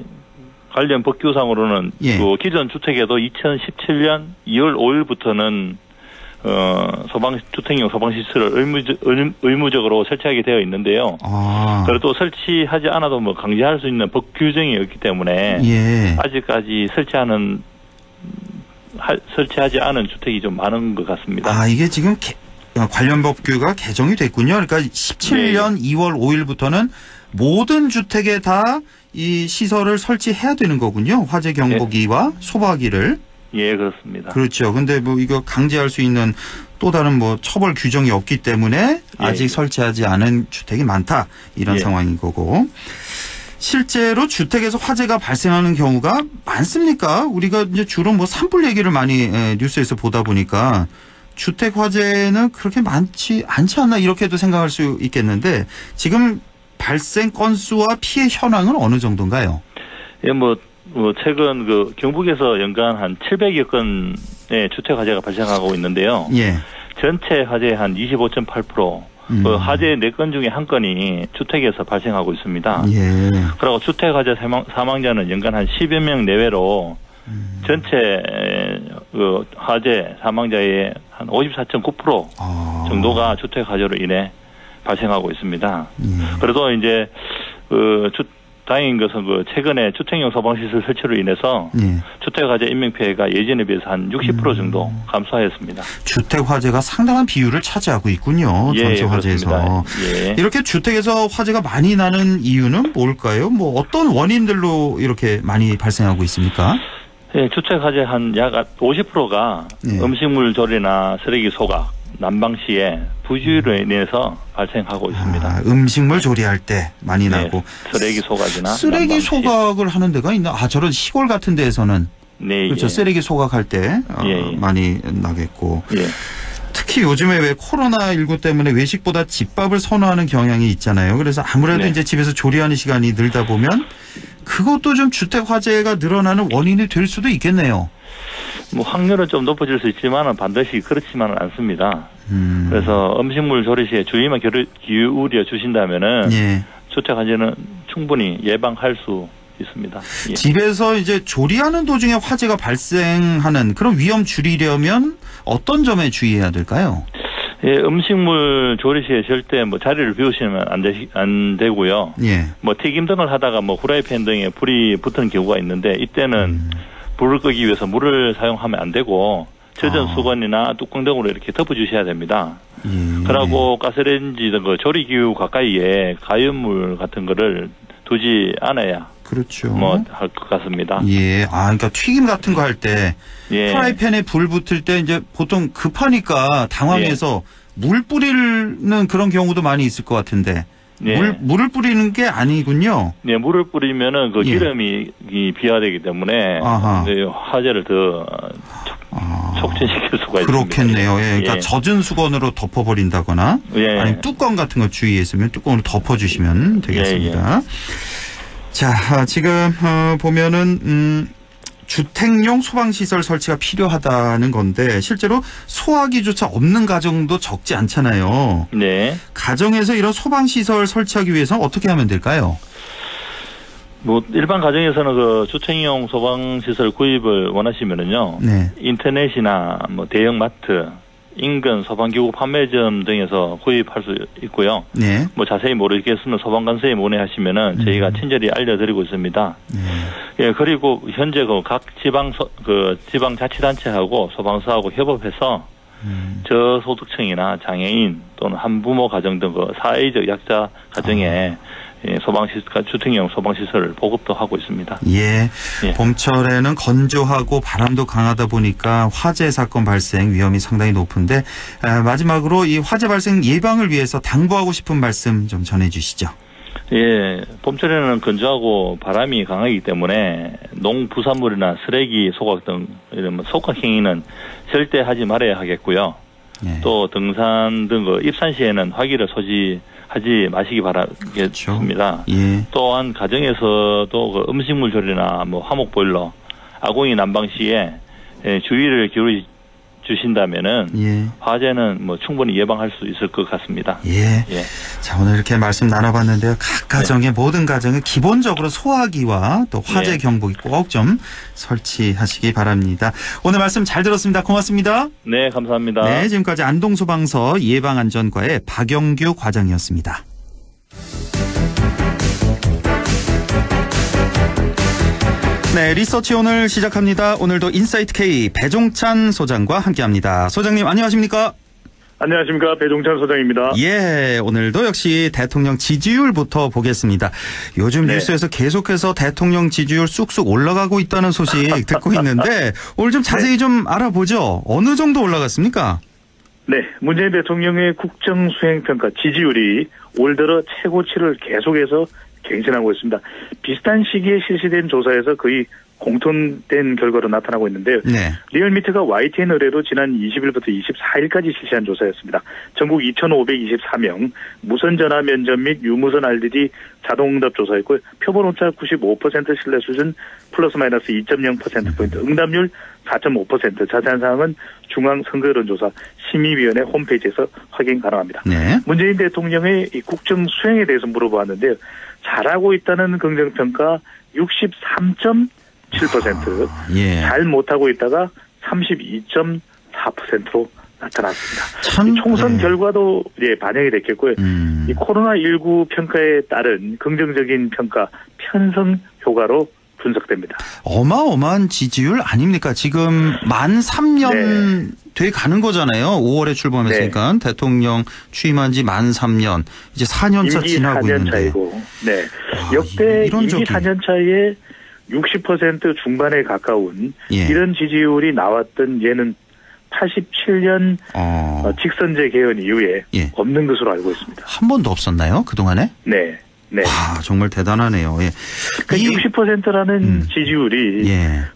S12: 관련 법규상으로는 기존 주택에도 2017년 2월 5일부터는 주택용 소방시설을 의무적으로 설치하게 되어 있는데요. 그래도 설치하지 않아도 강제할 수 있는 법 규정이 없기 때문에 아직까지 설치하지 않은 주택이 좀 많은 것 같습니다.
S2: 이게 지금 관련 법규가 개정이 됐군요. 그러니까 17년 2월 5일부터는 모든 주택에 다 이 시설을 설치해야 되는 거군요. 화재 경보기와 소화기를.
S12: 예, 그렇습니다.
S2: 그렇죠. 근데 뭐 이거 강제할 수 있는 또 다른 뭐 처벌 규정이 없기 때문에 아직 설치하지 않은 주택이 많다. 이런 상황인 거고. 실제로 주택에서 화재가 발생하는 경우가 많습니까? 우리가 이제 주로 뭐 산불 얘기를 많이 뉴스에서 보다 보니까 주택 화재는 그렇게 많지 않지 않나 이렇게도 생각할 수 있겠는데 지금 발생 건수와 피해 현황은 어느 정도인가요?
S12: 예, 뭐 최근 그 경북에서 연간 한 700여 건의 주택 화재가 발생하고 있는데요. 예. 전체 화재의 한 25.8%. 그 화재 4건 중에 1건이 주택에서 발생하고 있습니다. 예. 그리고 주택 화재 사망자는 연간 한 10여 명 내외로 전체 그 화재 사망자의 한 54.9% 정도가 주택 화재로 인해 발생하고 있습니다. 그래도 이제 다행인 것은 그 최근에 주택용 소방시설 설치로 인해서 주택 화재 인명 피해가 예전에 비해서 한 60% 정도 감소하였습니다.
S2: 주택 화재가 상당한 비율을 차지하고 있군요. 전체 화재에서. 예. 이렇게 주택에서 화재가 많이 나는 이유는 뭘까요? 뭐 어떤 원인들로 이렇게 많이 발생하고 있습니까?
S12: 예, 주택 화재 한 약 50%가 음식물 조리나 쓰레기 소각, 난방 시에 부주의로 인해서 발생하고 있습니다.
S2: 음식물 조리할 때 많이 나고
S12: 쓰레기 소각이나
S2: 쓰레기 소각을 하는 데가 있나? 저런 시골 같은 데에서는 그렇죠. 쓰레기 소각할 때 많이 나겠고 특히 요즘에 왜 코로나19 때문에 외식보다 집밥을 선호하는 경향이 있잖아요. 그래서 아무래도 이제 집에서 조리하는 시간이 늘다 보면 그것도 좀 주택 화재가 늘어나는 원인이 될 수도 있겠네요.
S12: 뭐 확률은 좀 높아질 수 있지만 반드시 그렇지만은 않습니다. 그래서 음식물 조리 시에 주의만 기울여 주신다면은 주택 화재는 충분히 예방할 수 있습니다. 예.
S2: 집에서 이제 조리하는 도중에 화재가 발생하는 그런 위험 줄이려면 어떤 점에 주의해야 될까요?
S12: 예, 음식물 조리 시에 절대 뭐 자리를 비우시면 안 되고요. 뭐 튀김 등을 하다가 뭐 후라이팬 등에 불이 붙는 경우가 있는데 이때는 불을 끄기 위해서 물을 사용하면 안 되고 젖은 수건이나 뚜껑 등으로 이렇게 덮어주셔야 됩니다. 그리고 가스레인지 등 그 조리기구 가까이에 가연물 같은 거를 두지 않아야
S2: 그렇죠.
S12: 뭐 할 것 같습니다.
S2: 예, 그러니까 튀김 같은 거 할 때 프라이팬에 불 붙을 때 이제 보통 급하니까 당황해서 물 뿌리는 그런 경우도 많이 있을 것 같은데. 물을 뿌리는 게 아니군요.
S12: 네, 물을 뿌리면은 그 기름이 비화되기 때문에 화재를 더 촉진시킬 수가 있습니다.
S2: 그렇겠네요. 그러니까 젖은 수건으로 덮어버린다거나 아니면 뚜껑 같은 거 주의했으면 뚜껑으로 덮어주시면 되겠습니다. 자, 지금 보면은 주택용 소방시설 설치가 필요하다는 건데 실제로 소화기조차 없는 가정도 적지 않잖아요. 네. 가정에서 이런 소방시설 설치하기 위해서는 어떻게 하면 될까요?
S12: 뭐 일반 가정에서는 그 주택용 소방시설 구입을 원하시면은요. 인터넷이나 뭐 대형마트, 인근 소방기구 판매점 등에서 구입할 수 있고요. 뭐 자세히 모르겠으면 소방관서에 문의하시면은 저희가 친절히 알려드리고 있습니다. 예, 그리고 현재 각 지방자치단체하고 소방서하고 협업해서 저소득층이나 장애인 또는 한부모 가정 등 그 사회적 약자 가정에 주택용 소방시설을 보급도 하고 있습니다.
S2: 봄철에는 건조하고 바람도 강하다 보니까 화재 사건 발생 위험이 상당히 높은데 마지막으로 이 화재 발생 예방을 위해서 당부하고 싶은 말씀 좀 전해주시죠.
S12: 예, 봄철에는 건조하고 바람이 강하기 때문에 농부산물이나 쓰레기 소각 등 이런 소각 행위는 절대 하지 말아야 하겠고요. 또 등산 등 입산 시에는 화기를 소지하지 마시기 바라겠습니다. 또한 가정에서도 그 음식물 조리나 뭐 화목 보일러, 아궁이 난방 시에 주의를 기울이 주신다면은 화재는 뭐 충분히 예방할 수 있을 것 같습니다.
S2: 자, 오늘 이렇게 말씀 나눠봤는데요. 각 가정의 모든 가정은 기본적으로 소화기와 또 화재 경보기 꼭 좀 설치하시기 바랍니다. 오늘 말씀 잘 들었습니다. 고맙습니다.
S12: 네, 감사합니다.
S2: 네, 지금까지 안동소방서 예방안전과의 박영규 과장이었습니다. 네, 리서치 오늘 시작합니다. 오늘도 인사이트 K 배종찬 소장과 함께합니다. 소장님 안녕하십니까?
S13: 안녕하십니까. 배종찬 소장입니다.
S2: 예, 오늘도 역시 대통령 지지율부터 보겠습니다. 요즘 뉴스에서 계속해서 대통령 지지율 쑥쑥 올라가고 있다는 소식 듣고 있는데 오늘 좀 자세히 좀 알아보죠. 어느 정도 올라갔습니까?
S13: 네, 문재인 대통령의 국정수행평가 지지율이 올 들어 최고치를 계속해서 갱신하고 있습니다. 비슷한 시기에 실시된 조사에서 거의 공통된 결과로 나타나고 있는데요.
S2: 네.
S13: 리얼미터가 YTN 의뢰로 지난 20일부터 24일까지 실시한 조사였습니다. 전국 2,524명, 무선 전화 면접 및 유무선 RDD 자동응답 조사였고요. 표본 오차 95% 신뢰 수준 플러스 마이너스 2.0%포인트, 응답률 4.5%, 자세한 사항은 중앙선거여론조사 심의위원회 홈페이지에서 확인 가능합니다.
S2: 네.
S13: 문재인 대통령의 이 국정 수행에 대해서 물어보았는데요. 잘하고 있다는 긍정평가 63.7%,
S2: 예.
S13: 잘 못하고 있다가 32.4%로 나타났습니다.
S2: 참,
S13: 총선
S2: 네.
S13: 결과도 반영이 됐겠고요. 이 코로나19 평가에 따른 긍정적인 평가 편성 효과로 분석됩니다.
S2: 어마어마한 지지율 아닙니까? 지금 만 3년 돼 가는 거잖아요. 5월에 출범했으니까 대통령 취임한 지 만 3년, 이제 4년차 지나고
S13: 4년
S2: 있는데.
S13: 차이고, 역대 임기 4년 차에 60% 중반에 가까운 이런 지지율이 나왔던 예는 87년 직선제 개헌 이후에 없는 것으로 알고 있습니다.
S2: 한 번도 없었나요? 그동안에?
S13: 네.
S2: 와, 정말 대단하네요. 예.
S13: 그러니까 60%라는 지지율이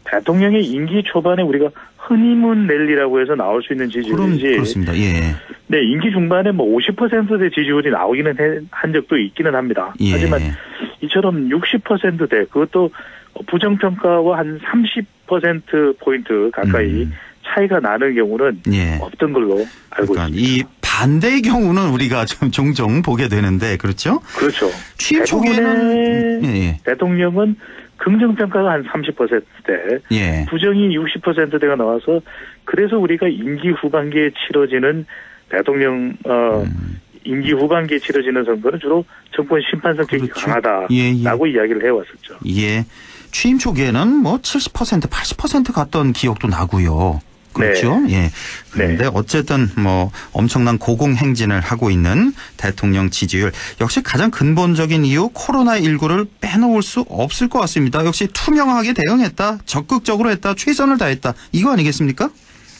S13: 대통령의 임기 초반에 우리가 허니문 랠리라고 해서 나올 수 있는 지지율이지.
S2: 그렇습니다. 예.
S13: 네, 임기 중반에 뭐 50%대 지지율이 나오기는 한 적도 있기는 합니다.
S2: 예.
S13: 하지만 이처럼 60%대 그것도 부정평가와 한 30%포인트 가까이 차이가 나는 경우는 없던 걸로 알고 있습니다.
S2: 이 반대의 경우는 우리가 좀 종종 보게 되는데, 그렇죠?
S13: 그렇죠.
S2: 취임 초기에는
S13: 대통령은 긍정평가가 한 30%대, 부정이 60%대가 나와서 그래서 우리가 임기 후반기에 치러지는 대통령 임기 후반기에 치러지는 선거는 주로 정권 심판 성격이 강하다라고 이야기를 해왔었죠.
S2: 예. 취임 초기에는 뭐 70%, 80% 갔던 기억도 나고요. 그렇죠. 예. 그런데 어쨌든 뭐 엄청난 고공행진을 하고 있는 대통령 지지율. 역시 가장 근본적인 이유 코로나19를 빼놓을 수 없을 것 같습니다. 역시 투명하게 대응했다. 적극적으로 했다. 최선을 다했다. 이거 아니겠습니까?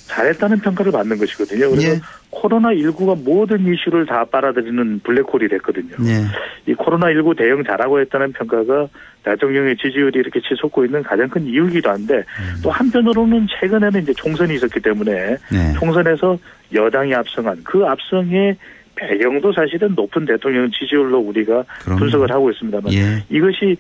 S13: 잘했다는 평가를 받는 것이거든요. 그래서 코로나19가 모든 이슈를 다 빨아들이는 블랙홀이 됐거든요. 이 코로나19 대응 잘하고 했다는 평가가 대통령의 지지율이 이렇게 치솟고 있는 가장 큰 이유이기도 한데 또 한편으로는 최근에는 이제 총선이 있었기 때문에 총선에서 여당이 압승한 그 압승의 배경도 사실은 높은 대통령 지지율로 우리가 분석을 하고 있습니다만 이것이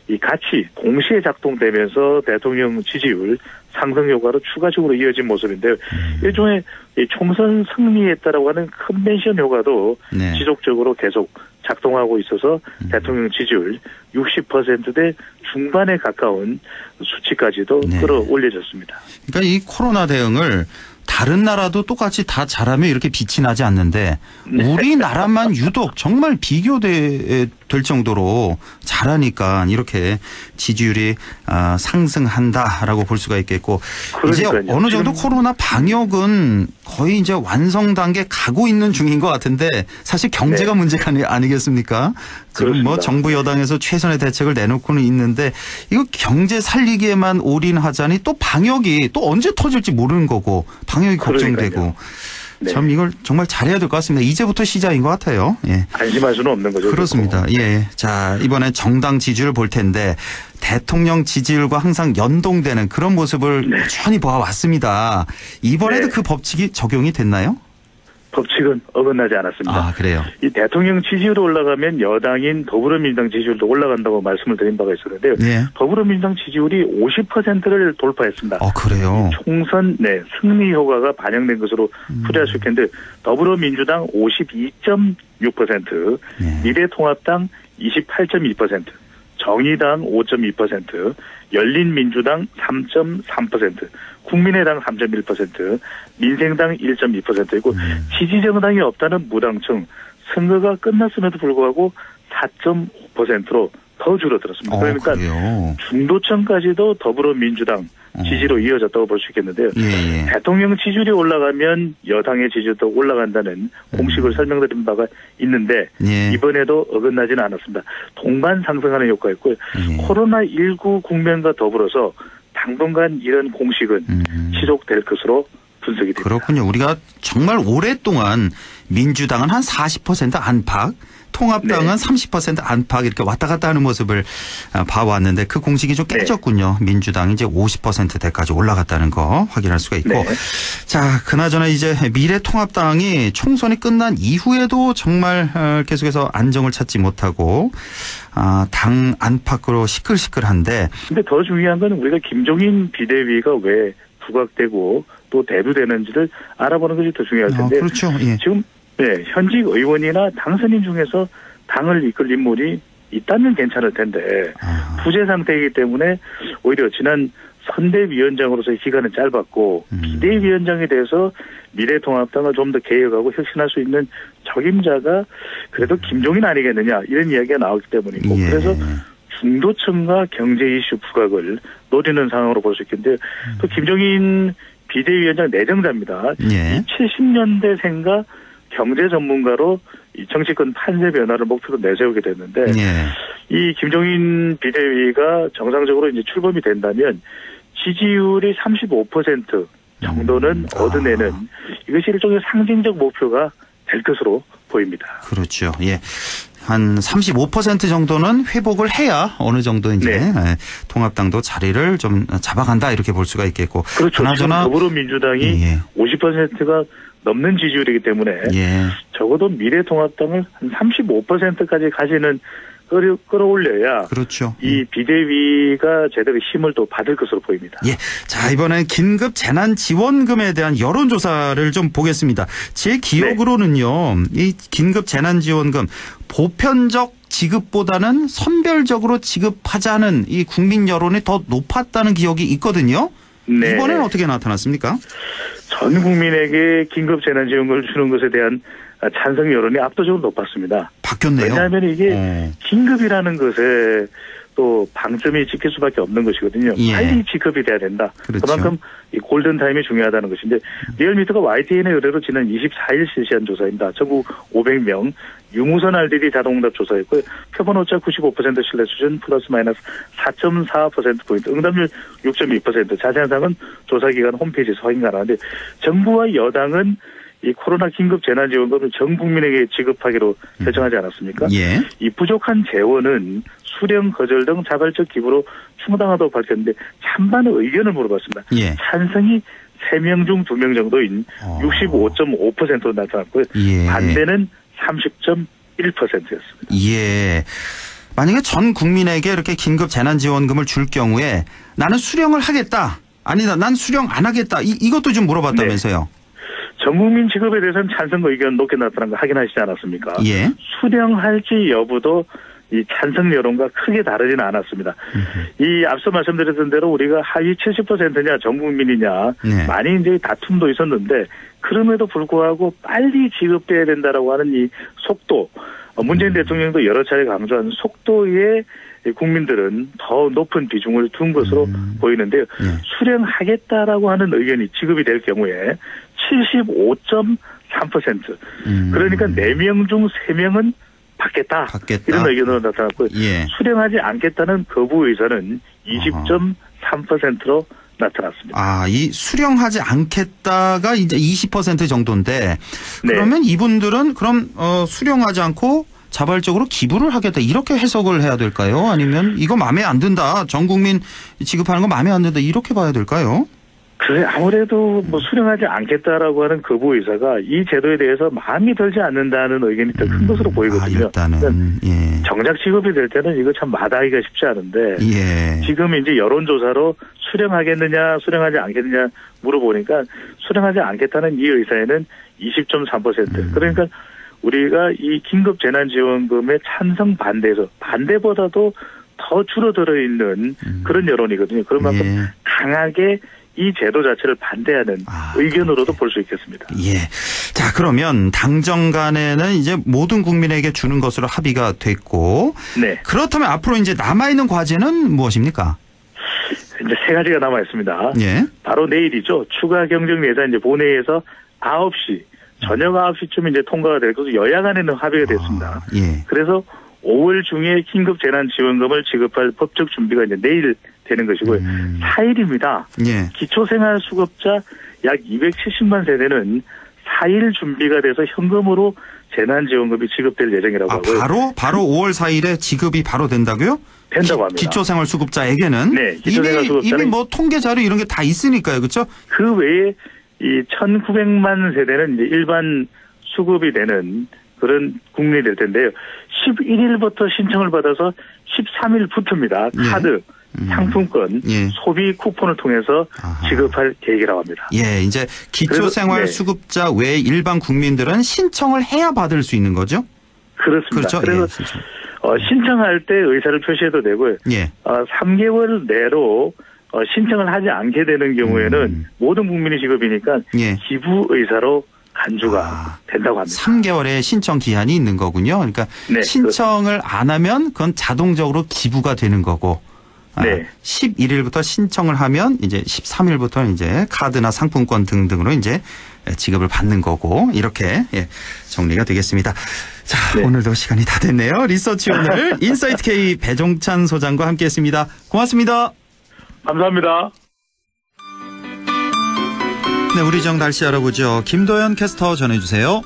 S13: 이 같이 동시에 작동되면서 대통령 지지율 상승 효과로 추가적으로 이어진 모습인데요. 일종의 총선 승리에 따라고 하는 컨벤션 효과도 지속적으로 계속 작동하고 있어서 대통령 지지율 60%대 중반에 가까운 수치까지도 끌어올려졌습니다.
S2: 그러니까 이 코로나 대응을 다른 나라도 똑같이 다 잘하면 이렇게 빛이 나지 않는데 우리나라만 유독 정말 비교될 정도로 잘하니까 이렇게 지지율이 상승한다라고 볼 수가 있겠고 그러니까요. 이제 어느 정도 코로나 방역은 거의 이제 완성 단계 가고 있는 중인 것 같은데 사실 경제가 문제가 아니겠습니까? 지금 뭐 정부 여당에서 최선의 대책을 내놓고는 있는데 이거 경제 살리기에만 올인하자니 또 방역이 또 언제 터질지 모르는 거고 방역이 걱정되고 참 이걸 정말 잘해야 될 것 같습니다. 이제부터 시작인 것 같아요.
S13: 안심할 수는 없는 거죠.
S2: 그렇습니다. 자, 이번에 정당 지지율을 볼 텐데 대통령 지지율과 항상 연동되는 그런 모습을 꾸준히 보아왔습니다. 이번에도 그 법칙이 적용이 됐나요?
S13: 법칙은 어긋나지 않았습니다.
S2: 아, 그래요?
S13: 이 대통령 지지율이 올라가면 여당인 더불어민주당 지지율도 올라간다고 말씀을 드린 바가 있었는데요. 더불어민주당 지지율이 50%를 돌파했습니다.
S2: 그래요?
S13: 총선 승리 효과가 반영된 것으로 풀이할 수 있겠는데 더불어민주당 52.6%, 미래통합당 28.2%, 정의당 5.2%, 열린민주당 3.3%, 국민의당 3.1%, 민생당 1.2%이고 지지정당이 없다는 무당층 선거가 끝났음에도 불구하고 4.5%로 더 줄어들었습니다. 그러니까
S2: 그래요?
S13: 중도층까지도 더불어민주당 지지로 이어졌다고 볼 수 있겠는데요.
S2: 예.
S13: 대통령 지지율이 올라가면 여당의 지지도 올라간다는 공식을 설명드린 바가 있는데
S2: 예.
S13: 이번에도 어긋나지는 않았습니다. 동반 상승하는 효과였고요. 코로나19 국면과 더불어서 당분간 이런 공식은 지속될 것으로 분석이 됩니다.
S2: 그렇군요. 우리가 정말 오랫동안 민주당은 한 40% 안팎, 통합당은 30% 안팎 이렇게 왔다 갔다 하는 모습을 봐왔는데 그 공식이 좀 깨졌군요. 민주당이 이제 50%대까지 올라갔다는 거 확인할 수가 있고. 자, 그나저나 이제 미래통합당이 총선이 끝난 이후에도 정말 계속해서 안정을 찾지 못하고 당 안팎으로 시끌시끌한데.
S13: 근데 더 중요한 건 우리가 김종인 비대위가 왜 부각되고 또 대두되는지를 알아보는 것이 더 중요할 텐데.
S2: 그렇죠. 예.
S13: 지금 현직 의원이나 당선인 중에서 당을 이끌 인물이 있다면 괜찮을 텐데 부재 상태이기 때문에 오히려 지난 선대위원장으로서의 기간은 짧았고 비대위원장에 대해서 미래통합당을 좀 더 개혁하고 혁신할 수 있는 적임자가 그래도 김종인 아니겠느냐 이런 이야기가 나오기 때문이고 그래서 중도층과 경제 이슈 부각을 노리는 상황으로 볼 수 있겠는데 또 김종인 비대위원장 내정자입니다. 70년대생과 경제 전문가로 이 정치권 판세 변화를 목표로 내세우게 됐는데 이 김종인 비대위가 정상적으로 이제 출범이 된다면 지지율이 35% 정도는 얻어내는 이것이 일종의 상징적 목표가 될 것으로 보입니다.
S2: 그렇죠. 예. 한 35% 정도는 회복을 해야 어느 정도 이제 통합당도 자리를 좀 잡아간다 이렇게 볼 수가 있겠고.
S13: 그렇죠.
S2: 그나저나
S13: 더불어민주당이 50%가 넘는 지지율이기 때문에 적어도 미래통합당을 한 35%까지 가지는 끌어올려야
S2: 그렇죠.
S13: 이 비대위가 제대로 힘을 또 받을 것으로 보입니다.
S2: 예. 자, 이번엔 긴급 재난지원금에 대한 여론조사를 좀 보겠습니다. 제 기억으로는요. 이 긴급 재난지원금 보편적 지급보다는 선별적으로 지급하자는 이 국민 여론이 더 높았다는 기억이 있거든요. 이번에는 어떻게 나타났습니까?
S13: 전 국민에게 긴급 재난지원금을 주는 것에 대한 찬성 여론이 압도적으로 높았습니다.
S2: 바뀌었네요.
S13: 왜냐하면 이게 긴급이라는 것에 또 방점이 찍힐 수밖에 없는 것이거든요. 빨리 지급이 돼야 된다. 그만큼 이 골든타임이 중요하다는 것인데 리얼미터가 YTN의 의뢰로 지난 24일 실시한 조사입니다. 전국 500명 유무선 RDD 자동응답 조사했고요. 표본 오차 95% 신뢰 수준 플러스 마이너스 4.4%포인트 응답률 6.2% 자세한 사항은 조사기관 홈페이지에서 확인 가능한데 정부와 여당은 이 코로나 긴급 재난지원금을 전 국민에게 지급하기로 결정하지 않았습니까? 이 부족한 재원은 수령 거절 등 자발적 기부로 충당하다고 밝혔는데 찬반 의견을 물어봤습니다. 찬성이 3명 중 2명 정도인 65.5%로 나타났고요. 반대는 30.1%였습니다.
S2: 예. 만약에 전 국민에게 이렇게 긴급 재난지원금을 줄 경우에 나는 수령을 하겠다. 아니다. 난 수령 안 하겠다. 이것도 좀 물어봤다면서요.
S13: 전 국민 지급에 대해서는 찬성 의견 높게 나타난 거 확인하시지 않았습니까? 수령할지 여부도 이 찬성 여론과 크게 다르지는 않았습니다. 이 앞서 말씀드렸던 대로 우리가 하위 70%냐 전 국민이냐 많이 이제 다툼도 있었는데 그럼에도 불구하고 빨리 지급돼야 된다라고 하는 이 속도 문재인 대통령도 여러 차례 강조한 속도에 국민들은 더 높은 비중을 둔 것으로 보이는데요. 수령하겠다라고 하는 의견이 지급이 될 경우에 75.3%. 그러니까 4명 중 3명은 받겠다. 이런 의견으로 나타났고요. 수령하지 않겠다는 거부 의사는 20.3%로 나타났습니다.
S2: 이 수령하지 않겠다가 이제 20% 정도인데 그러면 이분들은 그럼 수령하지 않고 자발적으로 기부를 하겠다 이렇게 해석을 해야 될까요? 아니면 이거 마음에 안 든다. 전 국민 지급하는 거 마음에 안 든다 이렇게 봐야 될까요?
S13: 그래 아무래도 뭐 수령하지 않겠다라고 하는 거부 의사가 이 제도에 대해서 마음이 들지 않는다는 의견이 더 큰 것으로 보이거든요. 정작 지급이 될 때는 이거 참 마다하기가 쉽지 않은데 지금 이제 여론조사로 수령하겠느냐 수령하지 않겠느냐 물어보니까 수령하지 않겠다는 이 의사에는 20.3%. 그러니까 우리가 이 긴급 재난지원금의 찬성 반대에서 반대보다도 더 줄어들어 있는 그런 여론이거든요. 그런 만큼 강하게 이 제도 자체를 반대하는 의견으로도 볼 수 있겠습니다.
S2: 예. 자, 그러면 당정 간에는 이제 모든 국민에게 주는 것으로 합의가 됐고.
S13: 네.
S2: 그렇다면 앞으로 이제 남아있는 과제는 무엇입니까?
S13: 이제 세 가지가 남아 있습니다.
S2: 예.
S13: 바로 내일이죠. 추가 경정 예산 이제 본회의에서 9시, 저녁 9시쯤 이제 통과가 될 것으로 여야 간에는 합의가 됐습니다.
S2: 예.
S13: 그래서 5월 중에 긴급 재난지원금을 지급할 법적 준비가 이제 내일 되는 것이고요. 4일입니다.
S2: 예.
S13: 기초생활수급자 약 270만 세대는 4일 준비가 돼서 현금으로 재난지원금이 지급될 예정이라고 하고요.
S2: 바로 5월 4일에 지급이 바로 된다고요?
S13: 된다고 합니다.
S2: 기초생활수급자에게는
S13: 네,
S2: 이미 뭐 통계 자료 이런 게 다 있으니까요, 그렇죠?
S13: 그 외에 이 1,900만 세대는 이제 일반 수급이 되는 그런 국민이 될 텐데요. 11일부터 신청을 받아서 13일부터입니다. 카드, 상품권, 소비 쿠폰을 통해서 지급할 계획이라고 합니다.
S2: 예, 이제 기초생활수급자 외 일반 국민들은 신청을 해야 받을 수 있는 거죠?
S13: 그렇습니다.
S2: 그렇죠?
S13: 그래서 신청할 때 의사를 표시해도 되고요.
S2: 예.
S13: 3개월 내로 신청을 하지 않게 되는 경우에는 모든 국민이 지급이니까 기부 의사로 간주가 된다고 합니다.
S2: 3개월의 신청 기한이 있는 거군요. 그러니까
S13: 네,
S2: 신청을 안 하면 그건 자동적으로 기부가 되는 거고.
S13: 네.
S2: 11일부터 신청을 하면 이제 13일부터 이제 카드나 상품권 등등으로 이제 지급을 받는 거고 이렇게 정리가 되겠습니다. 자, 오늘도 시간이 다 됐네요. 리서치 오늘 인사이트 K 배종찬 소장과 함께했습니다. 고맙습니다.
S13: 감사합니다.
S2: 네, 우리 지역 날씨 알아보죠. 김도연 캐스터 전해주세요.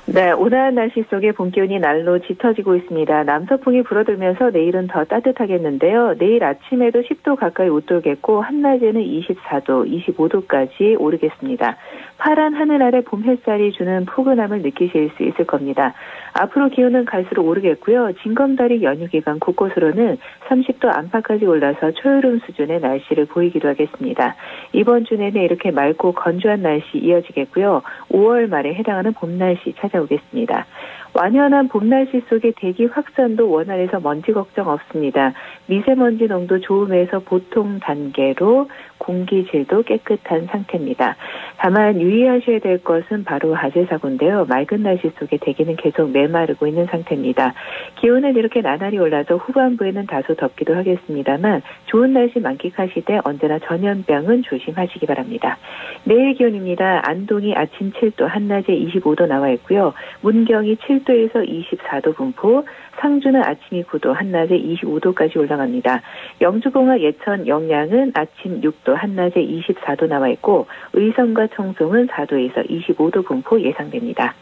S14: 네, 온화한 날씨 속에 봄 기온이 날로 짙어지고 있습니다. 남서풍이 불어들면서 내일은 더 따뜻하겠는데요. 내일 아침에도 10도 가까이 웃돌겠고 한낮에는 24도, 25도까지 오르겠습니다. 파란 하늘 아래 봄 햇살이 주는 포근함을 느끼실 수 있을 겁니다. 앞으로 기온은 갈수록 오르겠고요. 징검다리 연휴 기간 곳곳으로는 30도 안팎까지 올라서 초여름 수준의 날씨를 보이기도 하겠습니다. 이번 주 내내 이렇게 맑고 건조한 날씨 이어지겠고요. 5월 말에 해당하는 봄 날씨 찾아오겠습니다. 완연한 봄 날씨 속에 대기 확산도 원활해서 먼지 걱정 없습니다. 미세먼지 농도 좋음에서 보통 단계로 공기질도 깨끗한 상태입니다. 다만 유의하셔야 될 것은 바로 화재 사고인데요. 맑은 날씨 속에 대기는 계속 메마르고 있는 상태입니다. 기온은 이렇게 나날이 올라서 후반부에는 다소 덥기도 하겠습니다만 좋은 날씨 만끽하시되 언제나 전염병은 조심하시기 바랍니다. 내일 기온입니다. 안동이 아침 7도, 한낮에 25도 나와 있고요. 문경이 7도에서 24도 분포, 상주는 아침이 9도, 한낮에 25도까지 올라갑니다. 영주공화, 예천, 영양은 아침 6도, 한낮에 24도 나와 있고 의성과 청송은 4도에서 25도 분포 예상됩니다.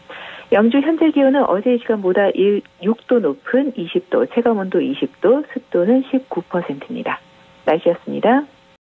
S14: 영주 현재 기온은 어제 이 시간보다 6도 높은 20도, 체감온도 20도, 습도는 19%입니다. 날씨였습니다.